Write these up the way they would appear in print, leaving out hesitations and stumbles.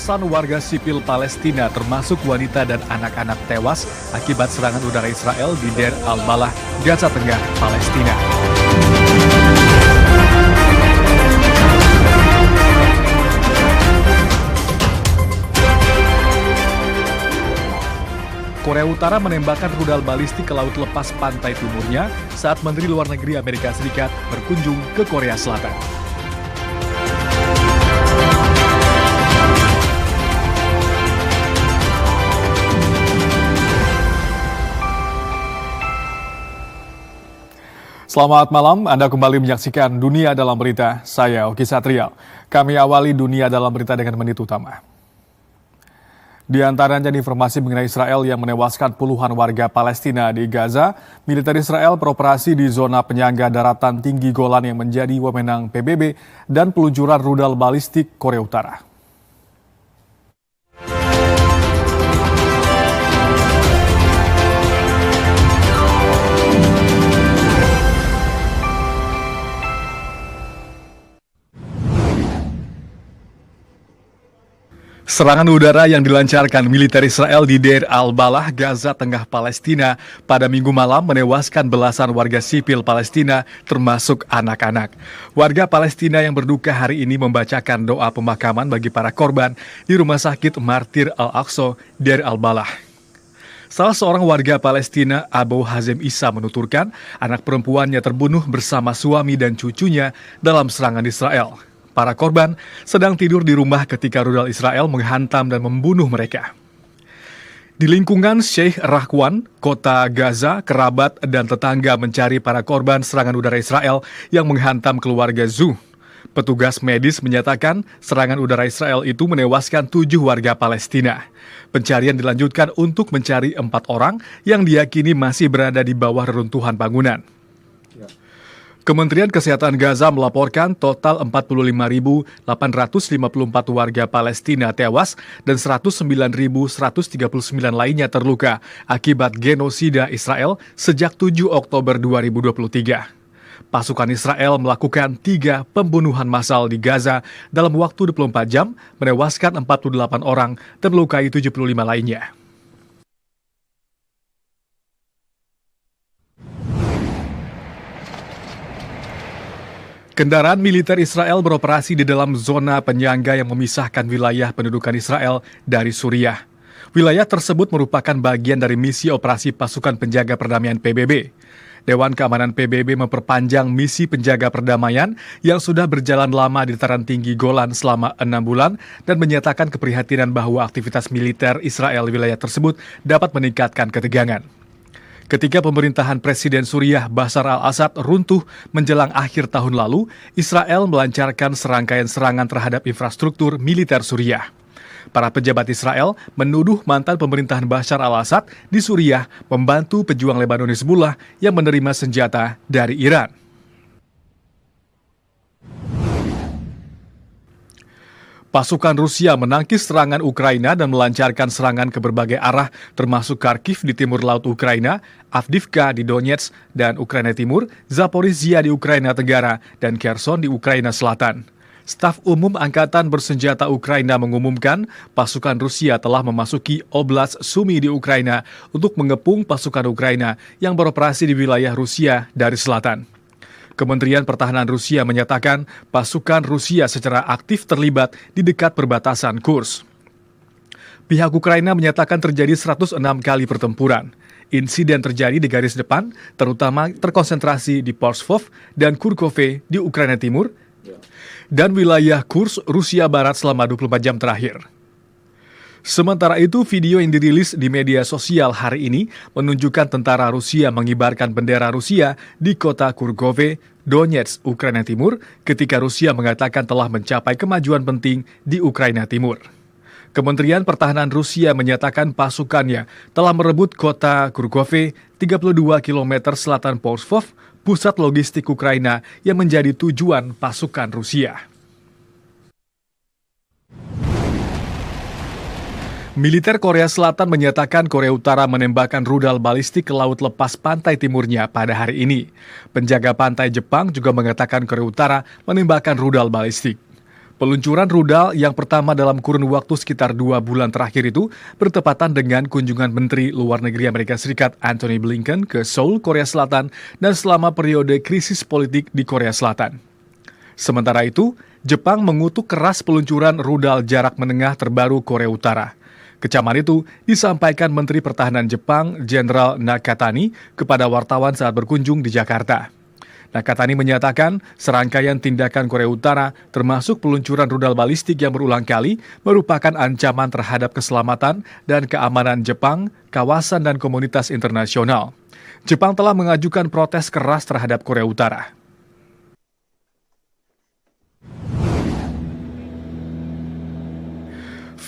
Belasan warga sipil Palestina termasuk wanita dan anak-anak tewas akibat serangan udara Israel di Deir al-Balah, Gaza Tengah, Palestina. Korea Utara menembakkan rudal balistik ke laut lepas pantai timurnya saat Menteri Luar Negeri Amerika Serikat berkunjung ke Korea Selatan. Selamat malam, Anda kembali menyaksikan Dunia Dalam Berita. Saya Oki Satrial. Kami awali Dunia Dalam Berita dengan menit utama. Di antaranya informasi mengenai Israel yang menewaskan puluhan warga Palestina di Gaza. Militer Israel beroperasi di zona penyangga daratan tinggi Golan yang menjadi wewenang PBB dan peluncuran rudal balistik Korea Utara. Serangan udara yang dilancarkan militer Israel di Deir al-Balah, Gaza Tengah, Palestina pada Minggu malam menewaskan belasan warga sipil Palestina termasuk anak-anak. Warga Palestina yang berduka hari ini membacakan doa pemakaman bagi para korban di Rumah Sakit Martir Al-Aqsa, Deir al-Balah. Salah seorang warga Palestina, Abu Hazem Isa, menuturkan anak perempuannya terbunuh bersama suami dan cucunya dalam serangan Israel. Para korban sedang tidur di rumah ketika rudal Israel menghantam dan membunuh mereka. Di lingkungan Sheikh Rahwan, kota Gaza, kerabat dan tetangga mencari para korban serangan udara Israel yang menghantam keluarga Zu. Petugas medis menyatakan serangan udara Israel itu menewaskan 7 warga Palestina. Pencarian dilanjutkan untuk mencari 4 orang yang diyakini masih berada di bawah reruntuhan bangunan. Kementerian Kesehatan Gaza melaporkan total 45.854 warga Palestina tewas dan 109.139 lainnya terluka akibat genosida Israel sejak 7 Oktober 2023. Pasukan Israel melakukan 3 pembunuhan massal di Gaza dalam waktu 24 jam, menewaskan 48 orang dan melukai 75 lainnya. Kendaraan militer Israel beroperasi di dalam zona penyangga yang memisahkan wilayah pendudukan Israel dari Suriah. Wilayah tersebut merupakan bagian dari misi operasi pasukan penjaga perdamaian PBB. Dewan Keamanan PBB memperpanjang misi penjaga perdamaian yang sudah berjalan lama di dataran tinggi Golan selama 6 bulan dan menyatakan keprihatinan bahwa aktivitas militer Israel di wilayah tersebut dapat meningkatkan ketegangan. Ketika pemerintahan Presiden Suriah Bashar al-Assad runtuh menjelang akhir tahun lalu, Israel melancarkan serangkaian serangan terhadap infrastruktur militer Suriah. Para pejabat Israel menuduh mantan pemerintahan Bashar al-Assad di Suriah membantu pejuang Lebanon Hizbullah yang menerima senjata dari Iran. Pasukan Rusia menangkis serangan Ukraina dan melancarkan serangan ke berbagai arah termasuk Kharkiv di timur laut Ukraina, Avdiivka di Donetsk dan Ukraina Timur, Zaporizhia di Ukraina Tenggara, dan Kherson di Ukraina Selatan. Staf Umum Angkatan Bersenjata Ukraina mengumumkan pasukan Rusia telah memasuki Oblast Sumy di Ukraina untuk mengepung pasukan Ukraina yang beroperasi di wilayah Rusia dari selatan. Kementerian Pertahanan Rusia menyatakan pasukan Rusia secara aktif terlibat di dekat perbatasan Kursk. Pihak Ukraina menyatakan terjadi 106 kali pertempuran. Insiden terjadi di garis depan, terutama terkonsentrasi di Porshov dan Kurkove di Ukraina Timur, dan wilayah Kursk, Rusia Barat selama 24 jam terakhir. Sementara itu, video yang dirilis di media sosial hari ini menunjukkan tentara Rusia mengibarkan bendera Rusia di kota Kurkove, Donetsk, Ukraina Timur, ketika Rusia mengatakan telah mencapai kemajuan penting di Ukraina Timur. Kementerian Pertahanan Rusia menyatakan pasukannya telah merebut kota Kurkove, 32 km selatan Porshov, pusat logistik Ukraina yang menjadi tujuan pasukan Rusia. Militer Korea Selatan menyatakan Korea Utara menembakkan rudal balistik ke laut lepas pantai timurnya pada hari ini. Penjaga pantai Jepang juga mengatakan Korea Utara menembakkan rudal balistik. Peluncuran rudal yang pertama dalam kurun waktu sekitar 2 bulan terakhir itu bertepatan dengan kunjungan Menteri Luar Negeri Amerika Serikat Antony Blinken ke Seoul, Korea Selatan dan selama periode krisis politik di Korea Selatan. Sementara itu, Jepang mengutuk keras peluncuran rudal jarak menengah terbaru Korea Utara. Kecaman itu disampaikan Menteri Pertahanan Jepang, Jenderal Nakatani, kepada wartawan saat berkunjung di Jakarta. Nakatani menyatakan serangkaian tindakan Korea Utara termasuk peluncuran rudal balistik yang berulang kali merupakan ancaman terhadap keselamatan dan keamanan Jepang, kawasan dan komunitas internasional. Jepang telah mengajukan protes keras terhadap Korea Utara.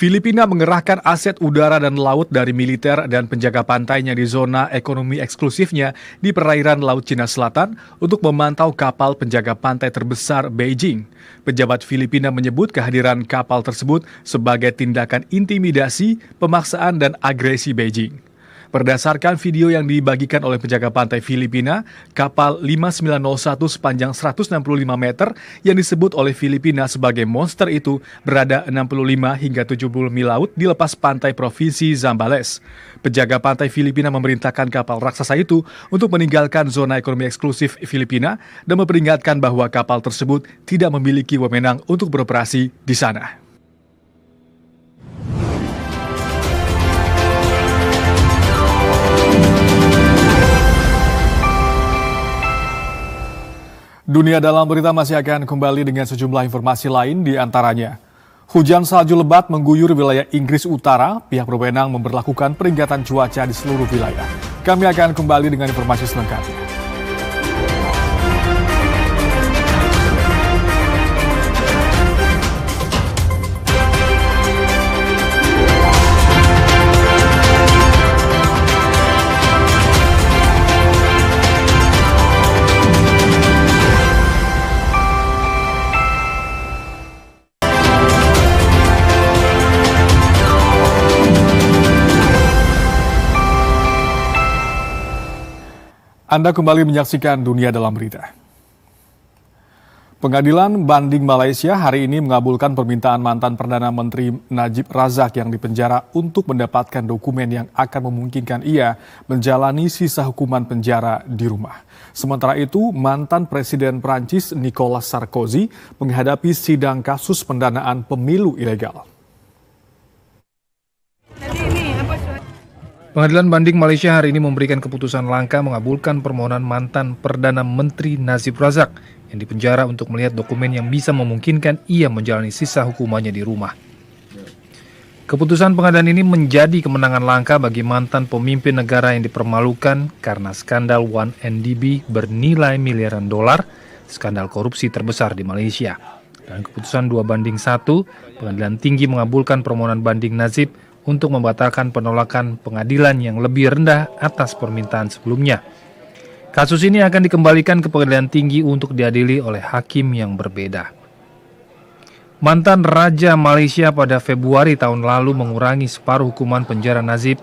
Filipina mengerahkan aset udara dan laut dari militer dan penjaga pantainya di zona ekonomi eksklusifnya di perairan Laut Cina Selatan untuk memantau kapal penjaga pantai terbesar Beijing. Pejabat Filipina menyebut kehadiran kapal tersebut sebagai tindakan intimidasi, pemaksaan, dan agresi Beijing. Berdasarkan video yang dibagikan oleh penjaga pantai Filipina, kapal 5901 sepanjang 165 meter yang disebut oleh Filipina sebagai monster itu berada 65 hingga 70 mil laut di lepas pantai provinsi Zambales. Penjaga pantai Filipina memerintahkan kapal raksasa itu untuk meninggalkan zona ekonomi eksklusif Filipina dan memperingatkan bahwa kapal tersebut tidak memiliki wewenang untuk beroperasi di sana. Dunia Dalam Berita masih akan kembali dengan sejumlah informasi lain di antaranya. Hujan salju lebat mengguyur wilayah Inggris Utara, pihak berwenang memberlakukan peringatan cuaca di seluruh wilayah. Kami akan kembali dengan informasi selengkapnya. Anda kembali menyaksikan Dunia Dalam Berita. Pengadilan Banding Malaysia hari ini mengabulkan permintaan mantan Perdana Menteri Najib Razak yang dipenjara untuk mendapatkan dokumen yang akan memungkinkan ia menjalani sisa hukuman penjara di rumah. Sementara itu, mantan Presiden Prancis Nicolas Sarkozy menghadapi sidang kasus pendanaan pemilu ilegal. Pengadilan Banding Malaysia hari ini memberikan keputusan langka mengabulkan permohonan mantan Perdana Menteri Najib Razak yang dipenjara untuk melihat dokumen yang bisa memungkinkan ia menjalani sisa hukumannya di rumah. Keputusan pengadilan ini menjadi kemenangan langka bagi mantan pemimpin negara yang dipermalukan karena skandal 1MDB bernilai miliaran dolar, skandal korupsi terbesar di Malaysia. Dalam keputusan 2-1, Pengadilan Tinggi mengabulkan permohonan banding Najib untuk membatalkan penolakan pengadilan yang lebih rendah atas permintaan sebelumnya. Kasus ini akan dikembalikan ke Pengadilan Tinggi untuk diadili oleh hakim yang berbeda. Mantan Raja Malaysia pada Februari tahun lalu mengurangi separuh hukuman penjara Najib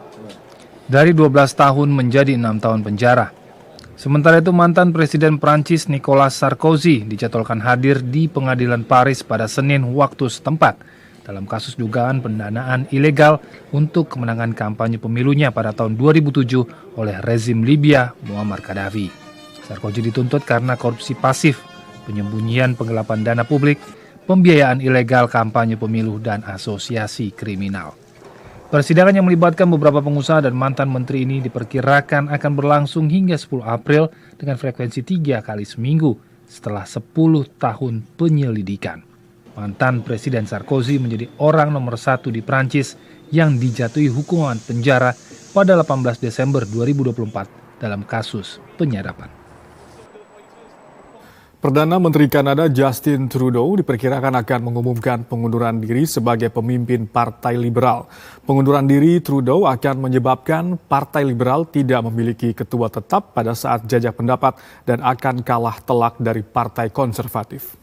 dari 12 tahun menjadi 6 tahun penjara. Sementara itu mantan Presiden Prancis Nicolas Sarkozy dijadwalkan hadir di Pengadilan Paris pada Senin waktu setempat dalam kasus dugaan pendanaan ilegal untuk kemenangan kampanye pemilunya pada tahun 2007 oleh rezim Libya Muammar Gaddafi. Sarkozy dituntut karena korupsi pasif, penyembunyian penggelapan dana publik, pembiayaan ilegal kampanye pemilu, dan asosiasi kriminal. Persidangan yang melibatkan beberapa pengusaha dan mantan menteri ini diperkirakan akan berlangsung hingga 10 April dengan frekuensi 3 kali seminggu setelah 10 tahun penyelidikan. Mantan Presiden Sarkozy menjadi orang nomor 1 di Prancis yang dijatuhi hukuman penjara pada 18 Desember 2024 dalam kasus penyadapan. Perdana Menteri Kanada Justin Trudeau diperkirakan akan mengumumkan pengunduran diri sebagai pemimpin Partai Liberal. Pengunduran diri Trudeau akan menyebabkan Partai Liberal tidak memiliki ketua tetap pada saat jajak pendapat dan akan kalah telak dari Partai Konservatif.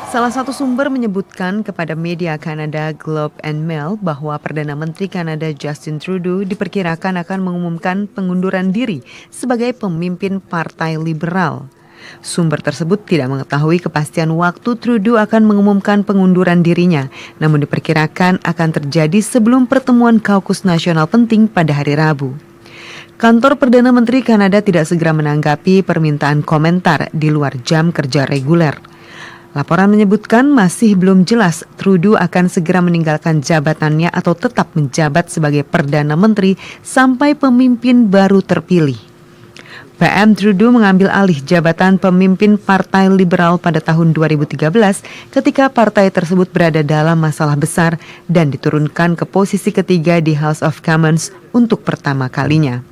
Salah satu sumber menyebutkan kepada media Kanada Globe and Mail bahwa Perdana Menteri Kanada Justin Trudeau diperkirakan akan mengumumkan pengunduran diri sebagai pemimpin Partai Liberal. Sumber tersebut tidak mengetahui kepastian waktu Trudeau akan mengumumkan pengunduran dirinya, namun diperkirakan akan terjadi sebelum pertemuan kaukus nasional penting pada hari Rabu. Kantor Perdana Menteri Kanada tidak segera menanggapi permintaan komentar di luar jam kerja reguler. Laporan menyebutkan masih belum jelas Trudeau akan segera meninggalkan jabatannya atau tetap menjabat sebagai Perdana Menteri sampai pemimpin baru terpilih. PM Trudeau mengambil alih jabatan pemimpin Partai Liberal pada tahun 2013 ketika partai tersebut berada dalam masalah besar dan diturunkan ke posisi ketiga di House of Commons untuk pertama kalinya.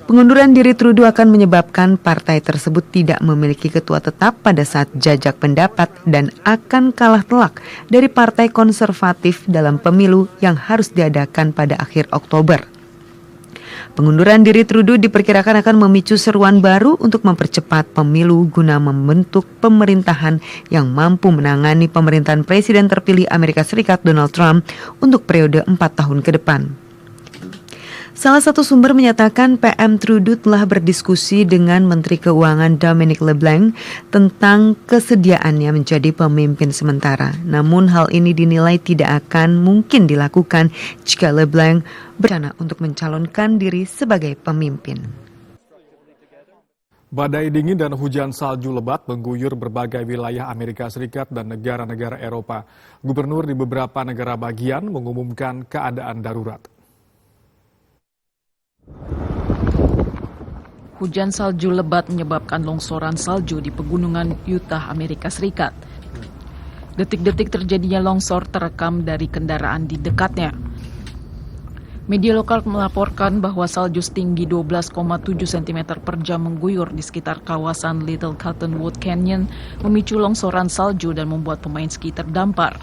Pengunduran diri Trudeau akan menyebabkan partai tersebut tidak memiliki ketua tetap pada saat jajak pendapat dan akan kalah telak dari Partai Konservatif dalam pemilu yang harus diadakan pada akhir Oktober. Pengunduran diri Trudeau diperkirakan akan memicu seruan baru untuk mempercepat pemilu guna membentuk pemerintahan yang mampu menangani pemerintahan Presiden terpilih Amerika Serikat Donald Trump untuk periode 4 tahun ke depan. Salah satu sumber menyatakan PM Trudeau telah berdiskusi dengan Menteri Keuangan Dominic LeBlanc tentang kesediaannya menjadi pemimpin sementara. Namun hal ini dinilai tidak akan mungkin dilakukan jika LeBlanc berencana untuk mencalonkan diri sebagai pemimpin. Badai dingin dan hujan salju lebat mengguyur berbagai wilayah Amerika Serikat dan negara-negara Eropa. Gubernur di beberapa negara bagian mengumumkan keadaan darurat. Hujan salju lebat menyebabkan longsoran salju di pegunungan Utah, Amerika Serikat. Detik-detik terjadinya longsor terekam dari kendaraan di dekatnya. Media lokal melaporkan bahwa salju setinggi 12,7 cm per jam mengguyur di sekitar kawasan Little Cottonwood Canyon, memicu longsoran salju dan membuat pemain ski terdampar.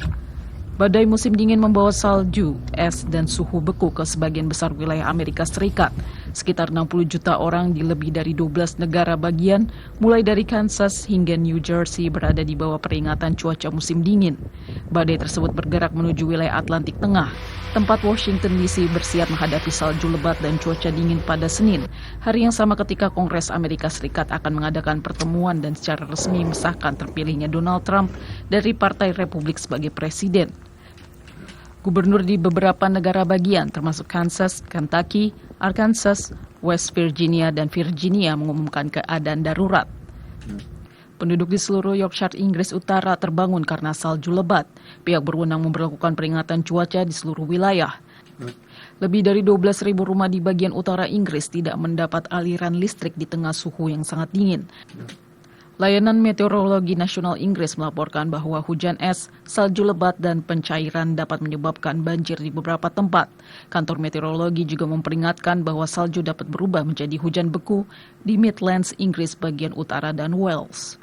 Badai musim dingin membawa salju, es, dan suhu beku ke sebagian besar wilayah Amerika Serikat. Sekitar 60 juta orang di lebih dari 12 negara bagian, mulai dari Kansas hingga New Jersey berada di bawah peringatan cuaca musim dingin. Badai tersebut bergerak menuju wilayah Atlantik Tengah, tempat Washington DC bersiap menghadapi salju lebat dan cuaca dingin pada Senin, hari yang sama ketika Kongres Amerika Serikat akan mengadakan pertemuan dan secara resmi mensahkan terpilihnya Donald Trump dari Partai Republik sebagai presiden. Gubernur di beberapa negara bagian termasuk Kansas, Kentucky, Arkansas, West Virginia, dan Virginia mengumumkan keadaan darurat. Penduduk di seluruh Yorkshire, Inggris Utara terbangun karena salju lebat. Pihak berwenang memberlakukan peringatan cuaca di seluruh wilayah. Lebih dari 12.000 rumah di bagian utara Inggris tidak mendapat aliran listrik di tengah suhu yang sangat dingin. Layanan Meteorologi Nasional Inggris melaporkan bahwa hujan es, salju lebat, dan pencairan dapat menyebabkan banjir di beberapa tempat. Kantor meteorologi juga memperingatkan bahwa salju dapat berubah menjadi hujan beku di Midlands, Inggris bagian utara dan Wales.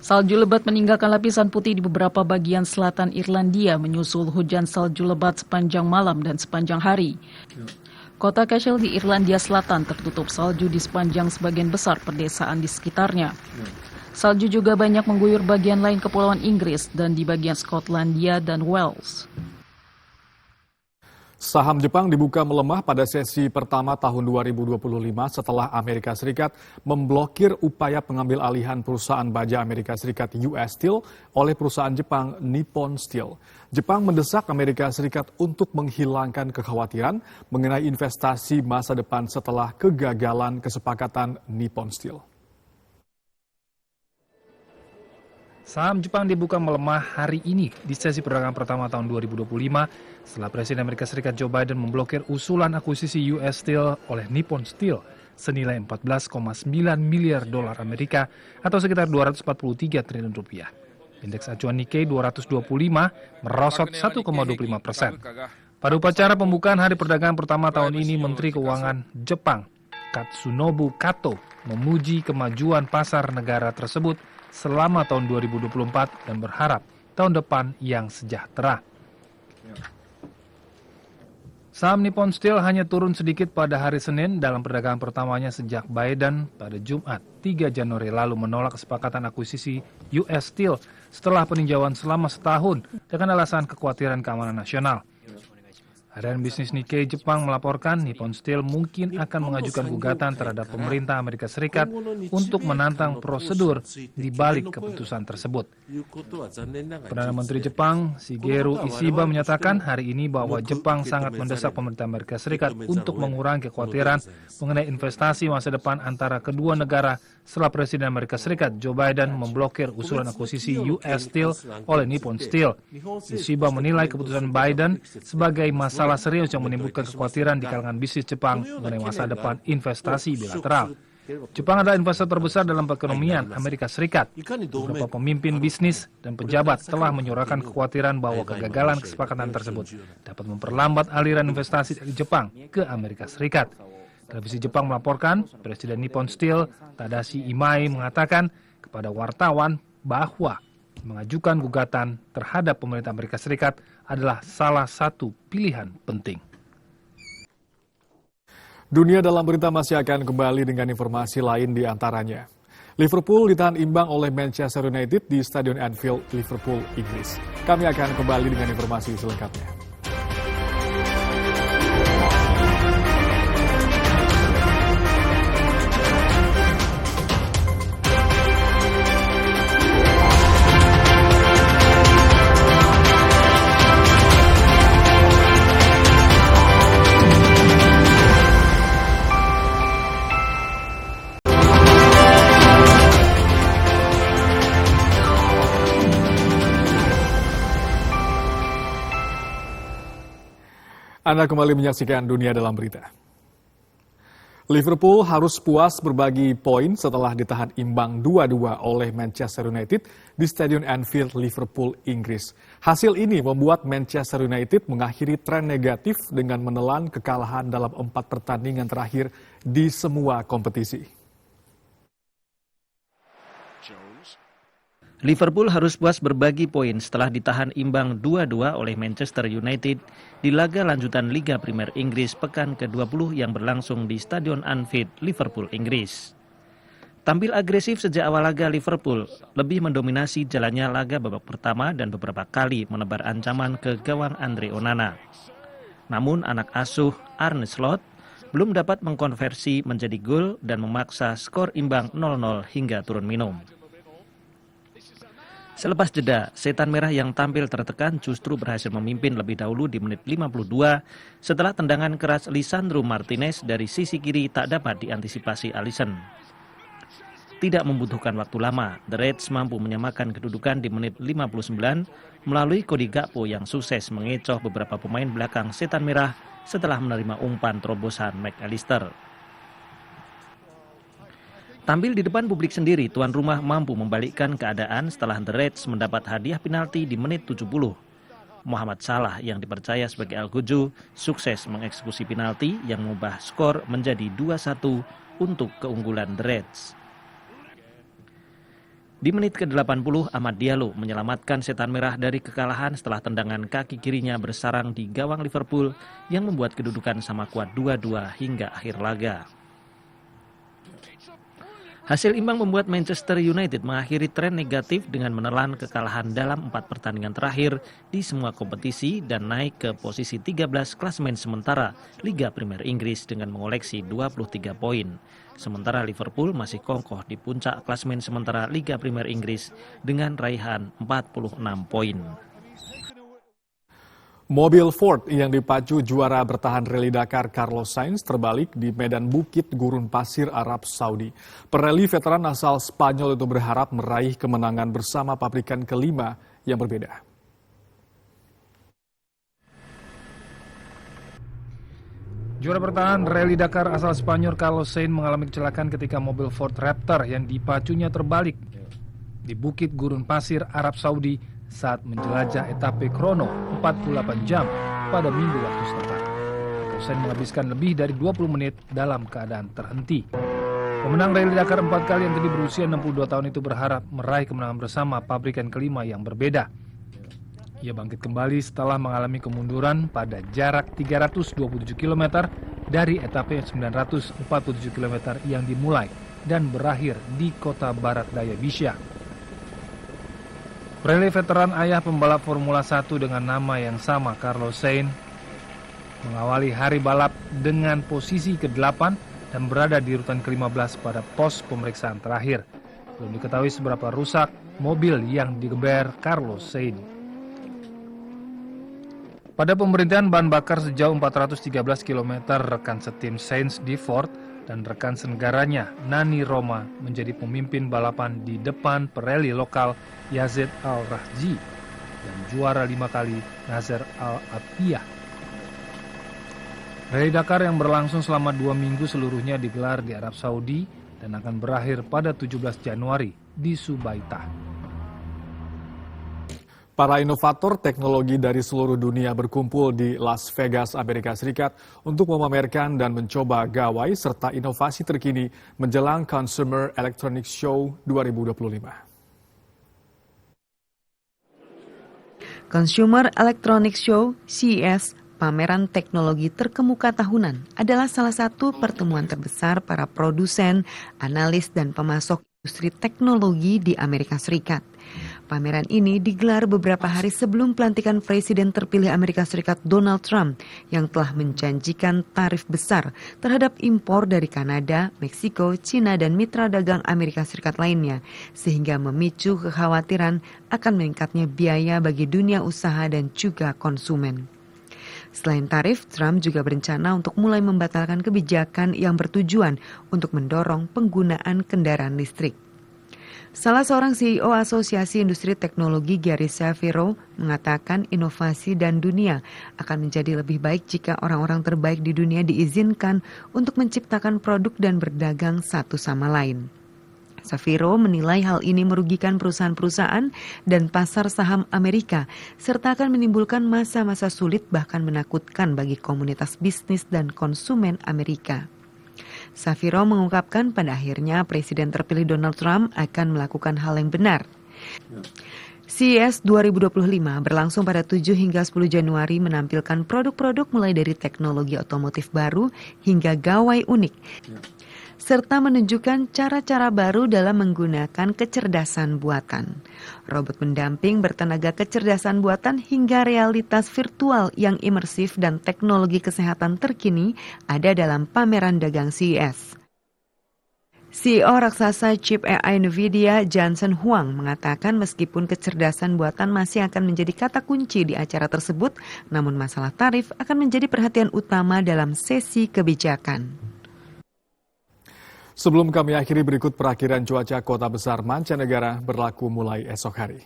Salju lebat meninggalkan lapisan putih di beberapa bagian selatan Irlandia, menyusul hujan salju lebat sepanjang malam dan sepanjang hari. Kota Cashel di Irlandia Selatan tertutup salju di sepanjang sebagian besar pedesaan di sekitarnya. Salju juga banyak mengguyur bagian lain Kepulauan Inggris dan di bagian Skotlandia dan Wales. Saham Jepang dibuka melemah pada sesi pertama tahun 2025 setelah Amerika Serikat memblokir upaya pengambil alihan perusahaan baja Amerika Serikat US Steel oleh perusahaan Jepang Nippon Steel. Jepang mendesak Amerika Serikat untuk menghilangkan kekhawatiran mengenai investasi masa depan setelah kegagalan kesepakatan Nippon Steel. Saham Jepang dibuka melemah hari ini di sesi perdagangan pertama tahun 2025 setelah Presiden Amerika Serikat Joe Biden memblokir usulan akuisisi US Steel oleh Nippon Steel senilai 14,9 miliar dolar Amerika atau sekitar 243 triliun rupiah. Indeks acuan Nikkei 225 merosot 1,25%. Pada upacara pembukaan hari perdagangan pertama tahun ini, Menteri Keuangan Jepang Katsunobu Kato memuji kemajuan pasar negara tersebut selama tahun 2024 dan berharap tahun depan yang sejahtera. Saham Nippon Steel hanya turun sedikit pada hari Senin dalam perdagangan pertamanya sejak Biden pada Jumat 3 Januari lalu menolak kesepakatan akuisisi US Steel setelah peninjauan selama setahun dengan alasan kekhawatiran keamanan nasional. Harian bisnis Nikkei Jepang melaporkan Nippon Steel mungkin akan mengajukan gugatan terhadap pemerintah Amerika Serikat untuk menantang prosedur di balik keputusan tersebut. Perdana Menteri Jepang Shigeru Ishiba menyatakan hari ini bahwa Jepang sangat mendesak pemerintah Amerika Serikat untuk mengurangi kekhawatiran mengenai investasi masa depan antara kedua negara setelah Presiden Amerika Serikat Joe Biden memblokir usulan akuisisi US Steel oleh Nippon Steel. Ishiba menilai keputusan Biden sebagai masalah serius yang menimbulkan kekhawatiran di kalangan bisnis Jepang mengenai masa depan investasi bilateral. Jepang adalah investor terbesar dalam perekonomian Amerika Serikat. Beberapa pemimpin bisnis dan pejabat telah menyuarakan kekhawatiran bahwa kegagalan kesepakatan tersebut dapat memperlambat aliran investasi dari Jepang ke Amerika Serikat. Televisi Jepang melaporkan Presiden Nippon Steel Tadashi Imai mengatakan kepada wartawan bahwa mengajukan gugatan terhadap pemerintah Amerika Serikat adalah salah satu pilihan penting. Dunia dalam berita masih akan kembali dengan informasi lain di antaranya. Liverpool ditahan imbang oleh Manchester United di Stadion Anfield, Liverpool, Inggris. Kami akan kembali dengan informasi selengkapnya. Anda kembali menyaksikan Dunia dalam Berita. Liverpool harus puas berbagi poin setelah ditahan imbang 2-2 oleh Manchester United di Stadion Anfield, Liverpool, Inggris. Hasil ini membuat Manchester United mengakhiri tren negatif dengan menelan kekalahan dalam 4 pertandingan terakhir di semua kompetisi. Liverpool harus puas berbagi poin setelah ditahan imbang 2-2 oleh Manchester United di laga lanjutan Liga Premier Inggris pekan ke-20 yang berlangsung di Stadion Anfield, Liverpool, Inggris. Tampil agresif sejak awal laga, Liverpool lebih mendominasi jalannya laga babak pertama dan beberapa kali menebar ancaman ke gawang Andre Onana. Namun anak asuh Arne Slot belum dapat mengkonversi menjadi gol dan memaksa skor imbang 0-0 hingga turun minum. Selepas jeda, Setan Merah yang tampil tertekan justru berhasil memimpin lebih dahulu di menit 52 setelah tendangan keras Lisandro Martinez dari sisi kiri tak dapat diantisipasi Alisson. Tidak membutuhkan waktu lama, The Reds mampu menyamakan kedudukan di menit 59 melalui Cody Gakpo yang sukses mengecoh beberapa pemain belakang Setan Merah setelah menerima umpan terobosan McAllister. Tampil di depan publik sendiri, tuan rumah mampu membalikkan keadaan setelah The Reds mendapat hadiah penalti di menit 70. Muhammad Salah yang dipercaya sebagai Al-Guju sukses mengeksekusi penalti yang mengubah skor menjadi 2-1 untuk keunggulan The Reds. Di menit ke-80, Amad Diallo menyelamatkan Setan Merah dari kekalahan setelah tendangan kaki kirinya bersarang di gawang Liverpool yang membuat kedudukan sama kuat 2-2 hingga akhir laga. Hasil imbang membuat Manchester United mengakhiri tren negatif dengan menelan kekalahan dalam 4 pertandingan terakhir di semua kompetisi dan naik ke posisi 13 klasemen sementara Liga Premier Inggris dengan mengoleksi 23 poin. Sementara Liverpool masih kokoh di puncak klasemen sementara Liga Premier Inggris dengan raihan 46 poin. Mobil Ford yang dipacu juara bertahan Rally Dakar Carlos Sainz terbalik di medan bukit gurun pasir Arab Saudi. Pereli veteran asal Spanyol itu berharap meraih kemenangan bersama pabrikan kelima yang berbeda. Juara bertahan Rally Dakar asal Spanyol Carlos Sainz mengalami kecelakaan ketika mobil Ford Raptor yang dipacunya terbalik di bukit gurun pasir Arab Saudi saat menjelajah etape krono 48 jam pada Minggu waktu setempat. Sainz menghabiskan lebih dari 20 menit dalam keadaan terhenti. Pemenang Rally Dakar 4 kali yang kini berusia 62 tahun itu berharap meraih kemenangan bersama pabrikan kelima yang berbeda. Ia bangkit kembali setelah mengalami kemunduran pada jarak 327 km dari etape 947 km yang dimulai dan berakhir di kota barat daya Bisha. Rally veteran ayah pembalap Formula 1 dengan nama yang sama, Carlos Sainz, mengawali hari balap dengan posisi ke-8 dan berada di urutan ke-15 pada pos pemeriksaan terakhir. Belum diketahui seberapa rusak mobil yang digeber Carlos Sainz. Pada pemberhentian bahan bakar sejauh 413 km, rekan setim Sainz di Ford dan rekan senegaranya Nani Roma menjadi pemimpin balapan di depan Pirelli lokal Yazid Al-Rahji dan juara 5 kali Nasser Al-Attiyah. Rally Dakar yang berlangsung selama 2 minggu seluruhnya digelar di Arab Saudi dan akan berakhir pada 17 Januari di Subaitah. Para inovator teknologi dari seluruh dunia berkumpul di Las Vegas, Amerika Serikat untuk memamerkan dan mencoba gawai serta inovasi terkini menjelang Consumer Electronics Show 2025. Consumer Electronics Show (CES), pameran teknologi terkemuka tahunan, adalah salah satu pertemuan terbesar para produsen, analis, dan pemasok industri teknologi di Amerika Serikat. Pameran ini digelar beberapa hari sebelum pelantikan Presiden terpilih Amerika Serikat Donald Trump yang telah menjanjikan tarif besar terhadap impor dari Kanada, Meksiko, Cina, dan mitra dagang Amerika Serikat lainnya, sehingga memicu kekhawatiran akan meningkatnya biaya bagi dunia usaha dan juga konsumen. Selain tarif, Trump juga berencana untuk mulai membatalkan kebijakan yang bertujuan untuk mendorong penggunaan kendaraan listrik. Salah seorang CEO Asosiasi Industri Teknologi, Gary Shapiro, mengatakan inovasi dan dunia akan menjadi lebih baik jika orang-orang terbaik di dunia diizinkan untuk menciptakan produk dan berdagang satu sama lain. Shapiro menilai hal ini merugikan perusahaan-perusahaan dan pasar saham Amerika, serta akan menimbulkan masa-masa sulit bahkan menakutkan bagi komunitas bisnis dan konsumen Amerika. Shapiro mengungkapkan pada akhirnya Presiden terpilih Donald Trump akan melakukan hal yang benar. CES 2025 berlangsung pada 7 hingga 10 Januari menampilkan produk-produk mulai dari teknologi otomotif baru hingga gawai unik, serta menunjukkan cara-cara baru dalam menggunakan kecerdasan buatan. Robot pendamping bertenaga kecerdasan buatan hingga realitas virtual yang imersif dan teknologi kesehatan terkini ada dalam pameran dagang CES. CEO raksasa chip AI Nvidia, Jensen Huang, mengatakan meskipun kecerdasan buatan masih akan menjadi kata kunci di acara tersebut, namun masalah tarif akan menjadi perhatian utama dalam sesi kebijakan. Sebelum kami akhiri, berikut perakiraan cuaca kota besar mancanegara berlaku mulai esok hari.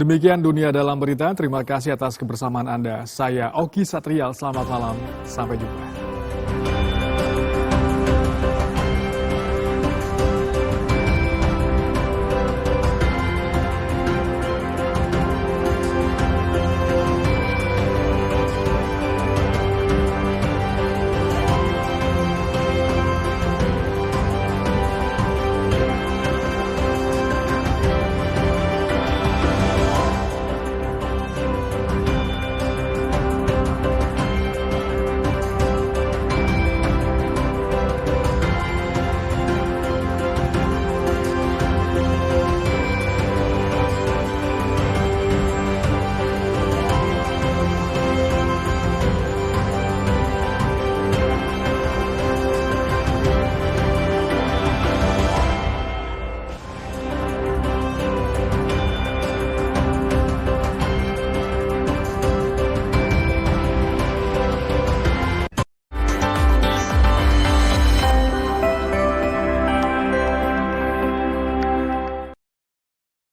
Demikian Dunia Dalam Berita, terima kasih atas kebersamaan Anda. Saya Oki Satrial, selamat malam, sampai jumpa.